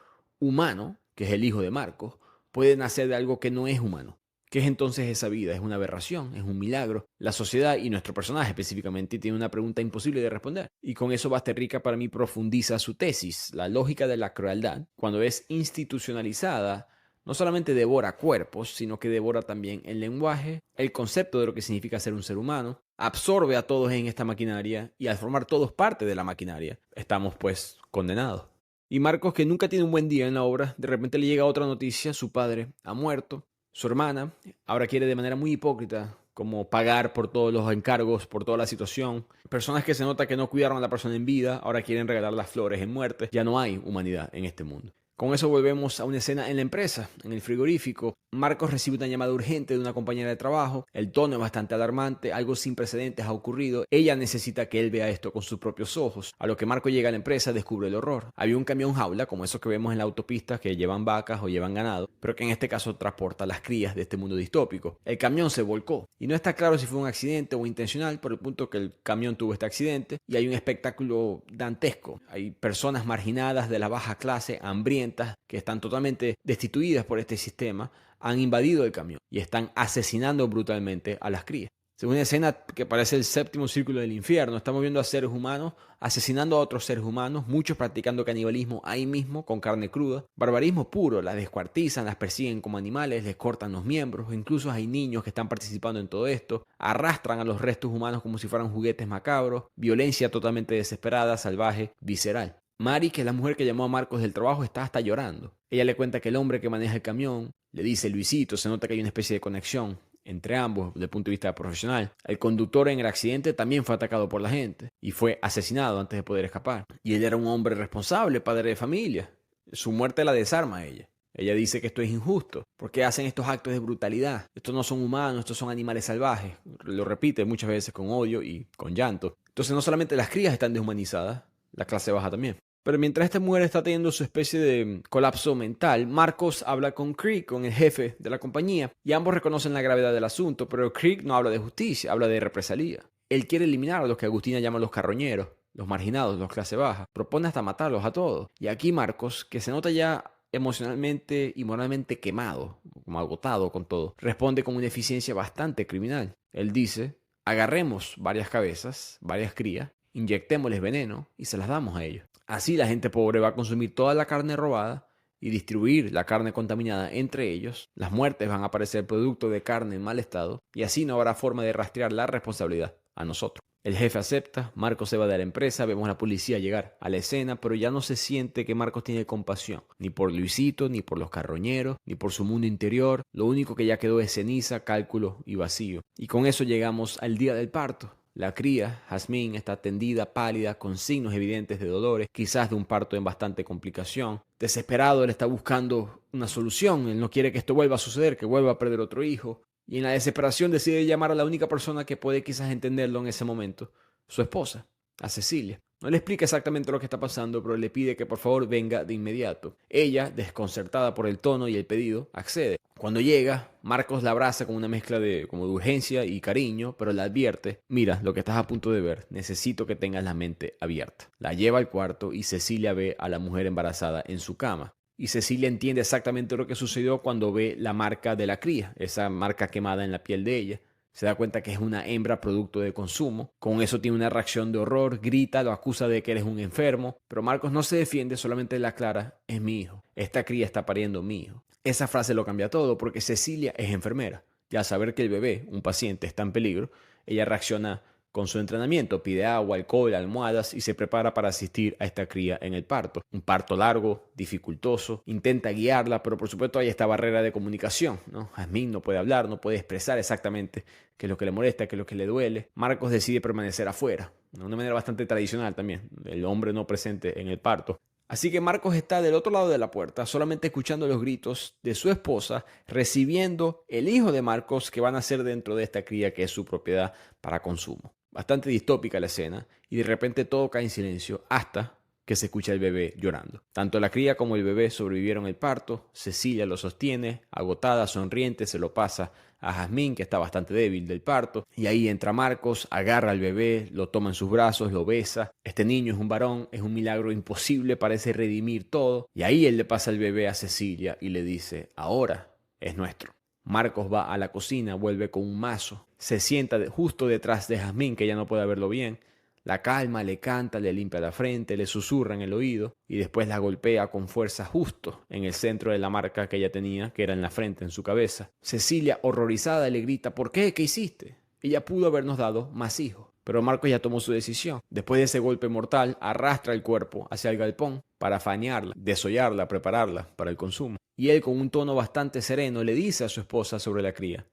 [SPEAKER 1] humano, que es el hijo de Marcos, puede nacer de algo que no es humano. ¿Qué es entonces esa vida? ¿Es una aberración? ¿Es un milagro? La sociedad y nuestro personaje específicamente tiene una pregunta imposible de responder. Y con eso Basterrica para mí profundiza su tesis. La lógica de la crueldad, cuando es institucionalizada, no solamente devora cuerpos, sino que devora también el lenguaje, el concepto de lo que significa ser un ser humano, absorbe a todos en esta maquinaria y al formar todos parte de la maquinaria, estamos pues condenados. Y Marcos, que nunca tiene un buen día en la obra, de repente le llega otra noticia: su padre ha muerto. Su hermana ahora quiere de manera muy hipócrita como pagar por todos los encargos, por toda la situación. Personas que se nota que no cuidaron a la persona en vida, ahora quieren regalar las flores en muerte. Ya no hay humanidad en este mundo. Con eso volvemos a una escena en la empresa, en el frigorífico. Marcos recibe una llamada urgente de una compañera de trabajo. El tono es bastante alarmante, algo sin precedentes ha ocurrido. Ella necesita que él vea esto con sus propios ojos. A lo que Marcos llega a la empresa, descubre el horror. Había un camión jaula, como esos que vemos en la autopista, que llevan vacas o llevan ganado, pero que en este caso transporta las crías de este mundo distópico. El camión se volcó y no está claro si fue un accidente o intencional, por el punto que el camión tuvo este accidente, y hay un espectáculo dantesco. Hay personas marginadas de la baja clase, hambrientas, que están totalmente destituidas por este sistema, han invadido el camión y están asesinando brutalmente a las crías. Es una escena que parece el séptimo círculo del infierno. Estamos viendo a seres humanos asesinando a otros seres humanos, muchos practicando canibalismo ahí mismo con carne cruda. Barbarismo puro, las descuartizan, las persiguen como animales, les cortan los miembros. Incluso hay niños que están participando en todo esto. Arrastran a los restos humanos como si fueran juguetes macabros. Violencia totalmente desesperada, salvaje, visceral. Mari, que es la mujer que llamó a Marcos del trabajo, está hasta llorando. Ella le cuenta que el hombre que maneja el camión le dice Luisito, se nota que hay una especie de conexión entre ambos desde el punto de vista profesional. El conductor en el accidente también fue atacado por la gente y fue asesinado antes de poder escapar. Y él era un hombre responsable, padre de familia. Su muerte la desarma a ella. Ella dice que esto es injusto, porque hacen estos actos de brutalidad. Estos no son humanos, estos son animales salvajes. Lo repite muchas veces con odio y con llanto. Entonces no solamente las crías están deshumanizadas, la clase baja también. Pero mientras esta mujer está teniendo su especie de colapso mental, Marcos habla con Craig, con el jefe de la compañía, y ambos reconocen la gravedad del asunto, pero Craig no habla de justicia, habla de represalia. Él quiere eliminar a los que Agustina llama los carroñeros, los marginados, los clase baja. Propone hasta matarlos a todos. Y aquí Marcos, que se nota ya emocionalmente y moralmente quemado, como agotado con todo, responde con una eficiencia bastante criminal. Él dice: agarremos varias cabezas, varias crías, inyectémosles veneno y se las damos a ellos. Así la gente pobre va a consumir toda la carne robada y distribuir la carne contaminada entre ellos. Las muertes van a aparecer producto de carne en mal estado y así no habrá forma de rastrear la responsabilidad a nosotros. El jefe acepta, Marcos se va de la empresa, vemos a la policía llegar a la escena, pero ya no se siente que Marcos tiene compasión, ni por Luisito, ni por los carroñeros, ni por su mundo interior. Lo único que ya quedó es ceniza, cálculo y vacío. Y con eso llegamos al día del parto. La cría, Jazmín, está tendida, pálida, con signos evidentes de dolores, quizás de un parto en bastante complicación. Desesperado, él está buscando una solución, él no quiere que esto vuelva a suceder, que vuelva a perder otro hijo. Y en la desesperación decide llamar a la única persona que puede quizás entenderlo en ese momento, su esposa, a Cecilia. No le explica exactamente lo que está pasando, pero le pide que por favor venga de inmediato. Ella, desconcertada por el tono y el pedido, accede. Cuando llega, Marcos la abraza con una mezcla de urgencia y cariño, pero le advierte: mira, lo que estás a punto de ver, necesito que tengas la mente abierta. La lleva al cuarto y Cecilia ve a la mujer embarazada en su cama. Y Cecilia entiende exactamente lo que sucedió cuando ve la marca de la cría, esa marca quemada en la piel de ella. Se da cuenta que es una hembra producto de consumo. Con eso tiene una reacción de horror, grita, lo acusa de que eres un enfermo. Pero Marcos no se defiende, solamente le aclara: es mi hijo. Esta cría está pariendo mi hijo. Esa frase lo cambia todo porque Cecilia es enfermera. Y al saber que el bebé, un paciente, está en peligro, ella reacciona con su entrenamiento, pide agua, alcohol, almohadas y se prepara para asistir a esta cría en el parto. Un parto largo, dificultoso, intenta guiarla, pero por supuesto hay esta barrera de comunicación, ¿no? Jazmín no puede hablar, no puede expresar exactamente qué es lo que le molesta, qué es lo que le duele. Marcos decide permanecer afuera, de una manera bastante tradicional también, el hombre no presente en el parto. Así que Marcos está del otro lado de la puerta, solamente escuchando los gritos de su esposa, recibiendo el hijo de Marcos que va a nacer dentro de esta cría que es su propiedad para consumo. Bastante distópica la escena, y de repente todo cae en silencio hasta que se escucha el bebé llorando. Tanto la cría como el bebé sobrevivieron el parto. Cecilia lo sostiene, agotada, sonriente, se lo pasa a Jazmín, que está bastante débil del parto, y ahí entra Marcos, agarra al bebé, lo toma en sus brazos, lo besa. Este niño es un varón, es un milagro imposible, parece redimir todo, y ahí él le pasa el bebé a Cecilia y le dice: ahora es nuestro. Marcos va a la cocina, vuelve con un mazo, se sienta justo detrás de Jazmín, que ya no puede verlo bien, la calma, le canta, le limpia la frente, le susurra en el oído y después la golpea con fuerza justo en el centro de la marca que ella tenía, que era en la frente, en su cabeza. Cecilia, horrorizada, le grita: ¿por qué? ¿Qué hiciste? Ella pudo habernos dado más hijos. Pero Marcos ya tomó su decisión. Después de ese golpe mortal, arrastra el cuerpo hacia el galpón para fañarla, desollarla, prepararla para el consumo. Y él, con un tono bastante sereno, le dice a su esposa sobre la cría.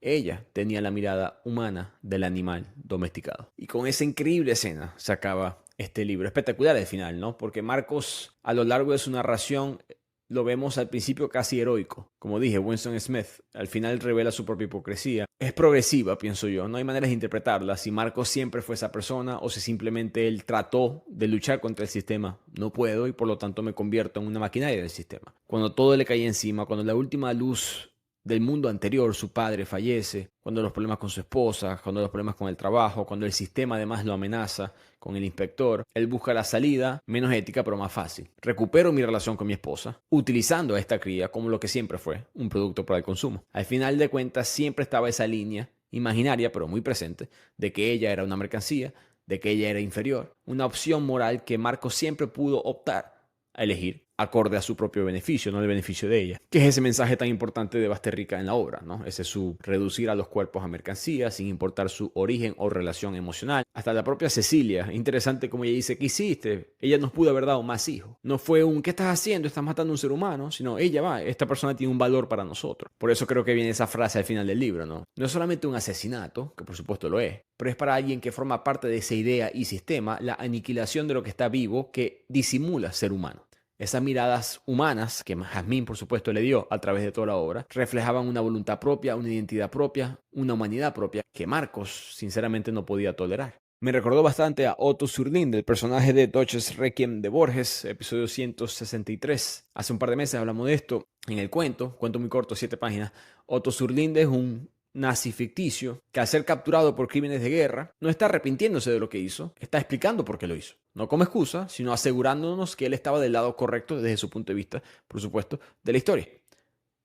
[SPEAKER 1] Ella tenía la mirada humana del animal domesticado. Y con esa increíble escena se acaba este libro. Espectacular el final, ¿no? Porque Marcos, a lo largo de su narración, lo vemos al principio casi heroico. Como dije, Winston Smith al final revela su propia hipocresía. Es progresiva, pienso yo. No hay maneras de interpretarla. Si Marcos siempre fue esa persona o si simplemente él trató de luchar contra el sistema. No puedo y por lo tanto me convierto en una maquinaria del sistema. Cuando todo le cae encima, cuando la última luz del mundo anterior, su padre, fallece, cuando los problemas con su esposa, cuando los problemas con el trabajo, cuando el sistema además lo amenaza con el inspector, él busca la salida menos ética pero más fácil. Recupero mi relación con mi esposa, utilizando a esta cría como lo que siempre fue, un producto para el consumo. Al final de cuentas siempre estaba esa línea imaginaria pero muy presente de que ella era una mercancía, de que ella era inferior, una opción moral que Marcos siempre pudo optar a elegir acorde a su propio beneficio, no el beneficio de ella. Que es ese mensaje tan importante de Basterrica en la obra, ¿no? Ese es su reducir a los cuerpos a mercancías sin importar su origen o relación emocional. Hasta la propia Cecilia, interesante como ella dice: ¿qué hiciste? Ella nos pudo haber dado más hijos. No fue un ¿qué estás haciendo? Estás matando a un ser humano, sino esta persona tiene un valor para nosotros. Por eso creo que viene esa frase al final del libro, ¿no? No es solamente un asesinato, que por supuesto lo es, pero es para alguien que forma parte de esa idea y sistema, la aniquilación de lo que está vivo que disimula ser humano. Esas miradas humanas que Jazmín, por supuesto, le dio a través de toda la obra, reflejaban una voluntad propia, una identidad propia, una humanidad propia que Marcos, sinceramente, no podía tolerar. Me recordó bastante a Otto Zurlinde, el personaje de Deutsches Requiem de Borges, episodio 163. Hace un par de meses hablamos de esto en el cuento muy corto, 7 páginas. Otto Zurlinde es un nazi ficticio que al ser capturado por crímenes de guerra no está arrepintiéndose de lo que hizo, está explicando por qué lo hizo. No como excusa, sino asegurándonos que él estaba del lado correcto desde su punto de vista, por supuesto, de la historia.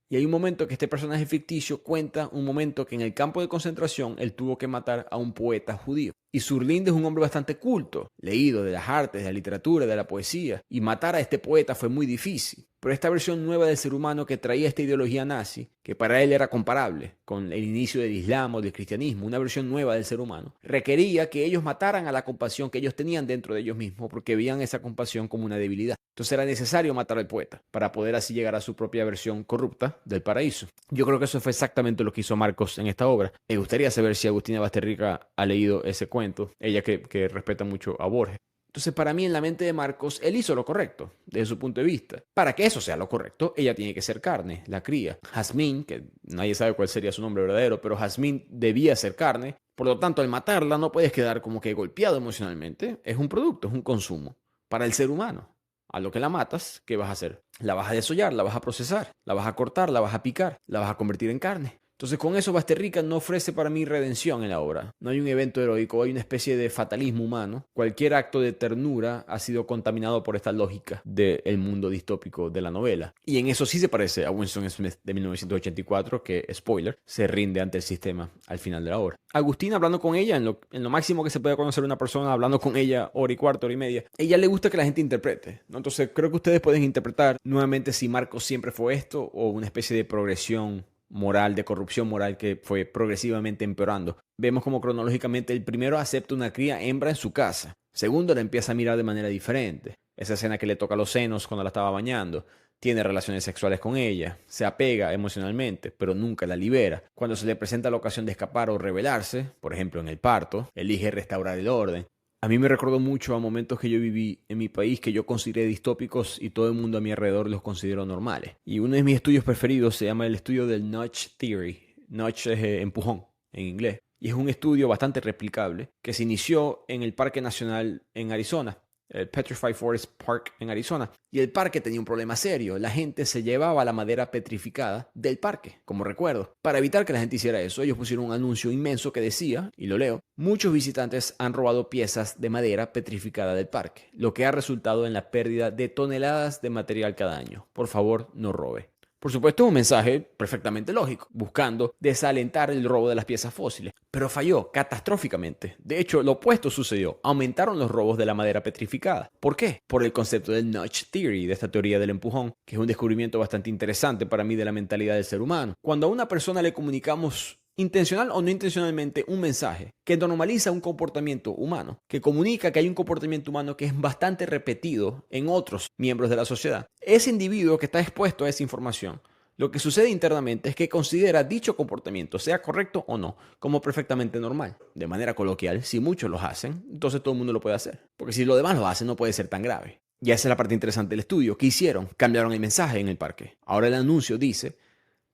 [SPEAKER 1] Y hay un momento que este personaje ficticio cuenta un momento que en el campo de concentración él tuvo que matar a un poeta judío. Y Zurlinde es un hombre bastante culto, leído de las artes, de la literatura, de la poesía, y matar a este poeta fue muy difícil. Pero esta versión nueva del ser humano que traía esta ideología nazi, que para él era comparable con el inicio del Islam o del cristianismo, una versión nueva del ser humano, requería que ellos mataran a la compasión que ellos tenían dentro de ellos mismos, porque veían esa compasión como una debilidad. Entonces era necesario matar al poeta para poder así llegar a su propia versión corrupta del paraíso. Yo creo que eso fue exactamente lo que hizo Marcos en esta obra. Me gustaría saber si Agustina Basterrica ha leído ese cuento, ella que respeta mucho a Borges. Entonces, para mí, en la mente de Marcos, él hizo lo correcto, desde su punto de vista. Para que eso sea lo correcto, ella tiene que ser carne, la cría. Jazmín, que nadie sabe cuál sería su nombre verdadero, pero Jazmín debía ser carne. Por lo tanto, al matarla no puedes quedar como que golpeado emocionalmente. Es un producto, es un consumo para el ser humano. A lo que la matas, ¿qué vas a hacer? La vas a desollar, la vas a procesar, la vas a cortar, la vas a picar, la vas a convertir en carne. Entonces con eso Basterrica no ofrece para mí redención en la obra. No hay un evento heroico, hay una especie de fatalismo humano. Cualquier acto de ternura ha sido contaminado por esta lógica del mundo distópico de la novela. Y en eso sí se parece a Winston Smith de 1984, que, spoiler, se rinde ante el sistema al final de la obra. Agustina, hablando con ella, en lo máximo que se puede conocer una persona, hablando con ella hora y cuarto, hora y media, ella le gusta que la gente interprete, ¿no? Entonces creo que ustedes pueden interpretar nuevamente si Marcos siempre fue esto o una especie de progresión moral, de corrupción moral que fue progresivamente empeorando. Vemos como cronológicamente el primero acepta una cría hembra en su casa. Segundo, la empieza a mirar de manera diferente. Esa escena que le toca los senos cuando la estaba bañando. Tiene relaciones sexuales con ella. Se apega emocionalmente, pero nunca la libera. Cuando se le presenta la ocasión de escapar o rebelarse, por ejemplo en el parto, elige restaurar el orden. A mí me recordó mucho a momentos que yo viví en mi país que yo consideré distópicos y todo el mundo a mi alrededor los consideró normales. Y uno de mis estudios preferidos se llama el estudio del Nudge Theory. Nudge es empujón en inglés. Y es un estudio bastante replicable que se inició en el Parque Nacional en Arizona, el Petrified Forest Park en Arizona. Y el parque tenía un problema serio. La gente se llevaba la madera petrificada del parque, como recuerdo. Para evitar que la gente hiciera eso, ellos pusieron un anuncio inmenso que decía, y lo leo: muchos visitantes han robado piezas de madera petrificada del parque, lo que ha resultado en la pérdida de toneladas de material cada año. Por favor, no robe. Por supuesto, es un mensaje perfectamente lógico, buscando desalentar el robo de las piezas fósiles. Pero falló catastróficamente. De hecho, lo opuesto sucedió. Aumentaron los robos de la madera petrificada. ¿Por qué? Por el concepto del Nudge Theory, de esta teoría del empujón, que es un descubrimiento bastante interesante para mí de la mentalidad del ser humano. Cuando a una persona le comunicamos, intencional o no intencionalmente, un mensaje que normaliza un comportamiento humano, que comunica que hay un comportamiento humano que es bastante repetido en otros miembros de la sociedad, ese individuo que está expuesto a esa información, lo que sucede internamente es que considera dicho comportamiento, sea correcto o no, como perfectamente normal. De manera coloquial, si muchos lo hacen, entonces todo el mundo lo puede hacer. Porque si los demás lo hacen, no puede ser tan grave. Y esa es la parte interesante del estudio. ¿Qué hicieron? Cambiaron el mensaje en el parque. Ahora el anuncio dice: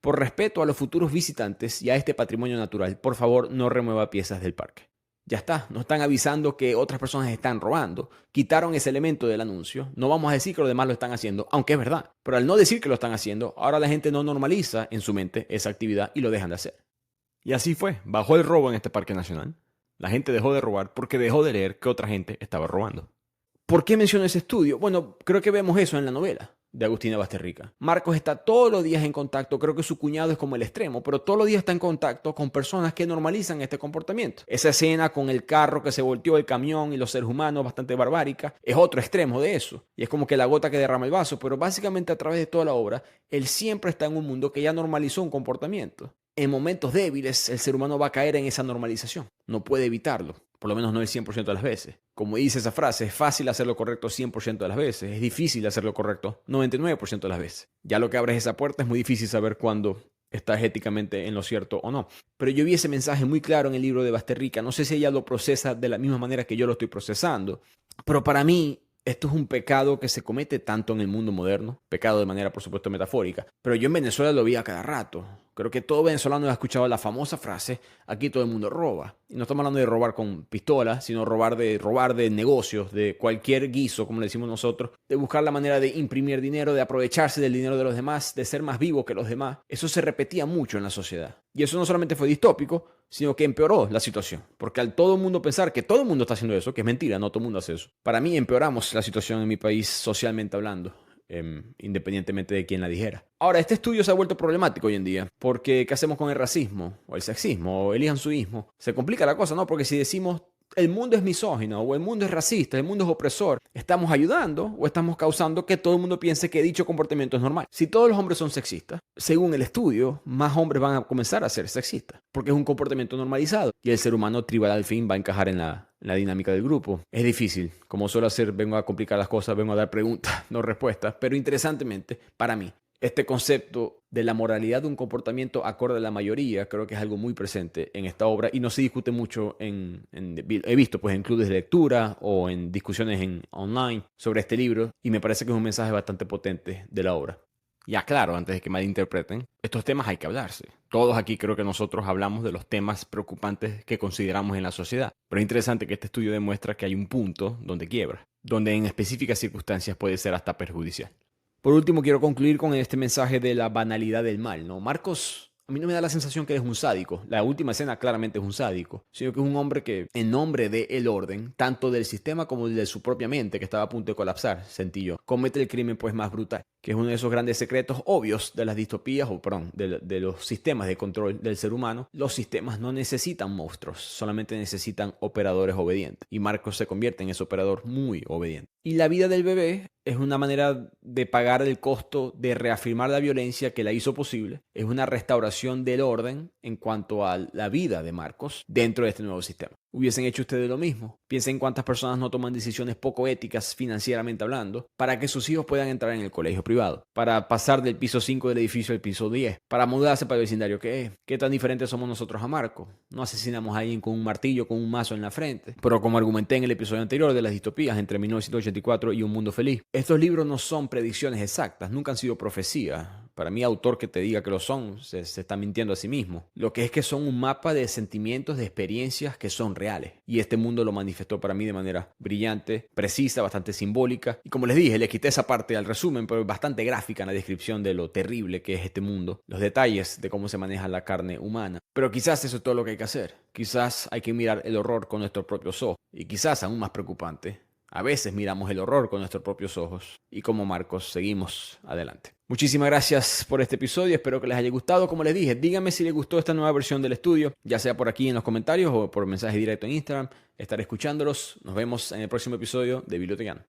[SPEAKER 1] por respeto a los futuros visitantes y a este patrimonio natural, por favor no remueva piezas del parque. Ya está, no están avisando que otras personas están robando. Quitaron ese elemento del anuncio. No vamos a decir que los demás lo están haciendo, aunque es verdad. Pero al no decir que lo están haciendo, ahora la gente no normaliza en su mente esa actividad y lo dejan de hacer. Y así fue, bajó el robo en este parque nacional. La gente dejó de robar porque dejó de leer que otra gente estaba robando. ¿Por qué menciono ese estudio? Bueno, creo que vemos eso en la novela de Agustina Basterrica. Marcos está todos los días en contacto, creo que su cuñado es como el extremo, pero todos los días está en contacto con personas que normalizan este comportamiento. Esa escena con el carro que se volteó, el camión y los seres humanos, bastante barbárica, es otro extremo de eso. Y es como que la gota que derrama el vaso, pero básicamente a través de toda la obra, él siempre está en un mundo que ya normalizó un comportamiento. En momentos débiles, el ser humano va a caer en esa normalización. No puede evitarlo. Por lo menos no el 100% de las veces. Como dice esa frase, es fácil hacer lo correcto 100% de las veces. Es difícil hacer lo correcto 99% de las veces. Ya lo que abres esa puerta es muy difícil saber cuándo estás éticamente en lo cierto o no. Pero yo vi ese mensaje muy claro en el libro de Basterrica. No sé si ella lo procesa de la misma manera que yo lo estoy procesando. Pero para mí, esto es un pecado que se comete tanto en el mundo moderno. Pecado de manera, por supuesto, metafórica. Pero yo en Venezuela lo vi a cada rato. Creo que todo venezolano ha escuchado la famosa frase: aquí todo el mundo roba. Y no estamos hablando de robar con pistolas, sino robar de negocios, de cualquier guiso, como le decimos nosotros, de buscar la manera de imprimir dinero, de aprovecharse del dinero de los demás, de ser más vivo que los demás. Eso se repetía mucho en la sociedad. Y eso no solamente fue distópico, sino que empeoró la situación. Porque al todo el mundo pensar que todo el mundo está haciendo eso, que es mentira, no todo el mundo hace eso. Para mí empeoramos la situación en mi país socialmente hablando. Independientemente de quién la dijera. Ahora, este estudio se ha vuelto problemático hoy en día, porque ¿qué hacemos con el racismo o el sexismo o el ismo? Se complica la cosa, ¿no? Porque si decimos el mundo es misógino, o el mundo es racista, el mundo es opresor, ¿estamos ayudando o estamos causando que todo el mundo piense que dicho comportamiento es normal? Si todos los hombres son sexistas, según el estudio, más hombres van a comenzar a ser sexistas, porque es un comportamiento normalizado y el ser humano tribal al fin va a encajar en la dinámica del grupo. Es difícil, como suelo hacer, vengo a complicar las cosas, vengo a dar preguntas, no respuestas, pero interesantemente, para mí, este concepto de la moralidad de un comportamiento acorde a la mayoría creo que es algo muy presente en esta obra y no se discute mucho he visto pues en clubes de lectura o en discusiones online sobre este libro y me parece que es un mensaje bastante potente de la obra. Ya claro, antes de que malinterpreten, estos temas hay que hablarse. Todos aquí creo que nosotros hablamos de los temas preocupantes que consideramos en la sociedad, pero es interesante que este estudio demuestra que hay un punto donde quiebra, donde en específicas circunstancias puede ser hasta perjudicial. Por último, quiero concluir con este mensaje de la banalidad del mal, ¿no? Marcos, a mí no me da la sensación que es un sádico. La última escena claramente es un sádico, sino que es un hombre que, en nombre del orden, tanto del sistema como de su propia mente, que estaba a punto de colapsar, sentí yo, comete el crimen pues más brutal, que es uno de esos grandes secretos obvios de las distopías, de los sistemas de control del ser humano. Los sistemas no necesitan monstruos, solamente necesitan operadores obedientes. Y Marcos se convierte en ese operador muy obediente. Y la vida del bebé es una manera de pagar el costo de reafirmar la violencia que la hizo posible. Es una restauración del orden en cuanto a la vida de Marcos dentro de este nuevo sistema. ¿Hubiesen hecho ustedes lo mismo? Piensen cuántas personas no toman decisiones poco éticas financieramente hablando para que sus hijos puedan entrar en el colegio privado, para pasar del piso 5 del edificio al piso 10, para mudarse para el vecindario que es. ¿Qué tan diferentes somos nosotros a Marcos? No asesinamos a alguien con un martillo, con un mazo en la frente. Pero como argumenté en el episodio anterior de las distopías entre 1984 y Un Mundo Feliz, estos libros no son predicciones exactas, nunca han sido profecías. Para mí, autor que te diga que lo son, se está mintiendo a sí mismo. Lo que es que son un mapa de sentimientos, de experiencias que son reales. Y este mundo lo manifestó para mí de manera brillante, precisa, bastante simbólica. Y como les dije, le quité esa parte al resumen, pero bastante gráfica en la descripción de lo terrible que es este mundo. Los detalles de cómo se maneja la carne humana. Pero quizás eso es todo lo que hay que hacer. Quizás hay que mirar el horror con nuestros propios ojos. Y quizás, aún más preocupante, a veces miramos el horror con nuestros propios ojos. Y como Marcos, seguimos adelante. Muchísimas gracias por este episodio, espero que les haya gustado. Como les dije, díganme si les gustó esta nueva versión del estudio, ya sea por aquí en los comentarios o por mensaje directo en Instagram. Estaré escuchándolos. Nos vemos en el próximo episodio de Bibliotecano.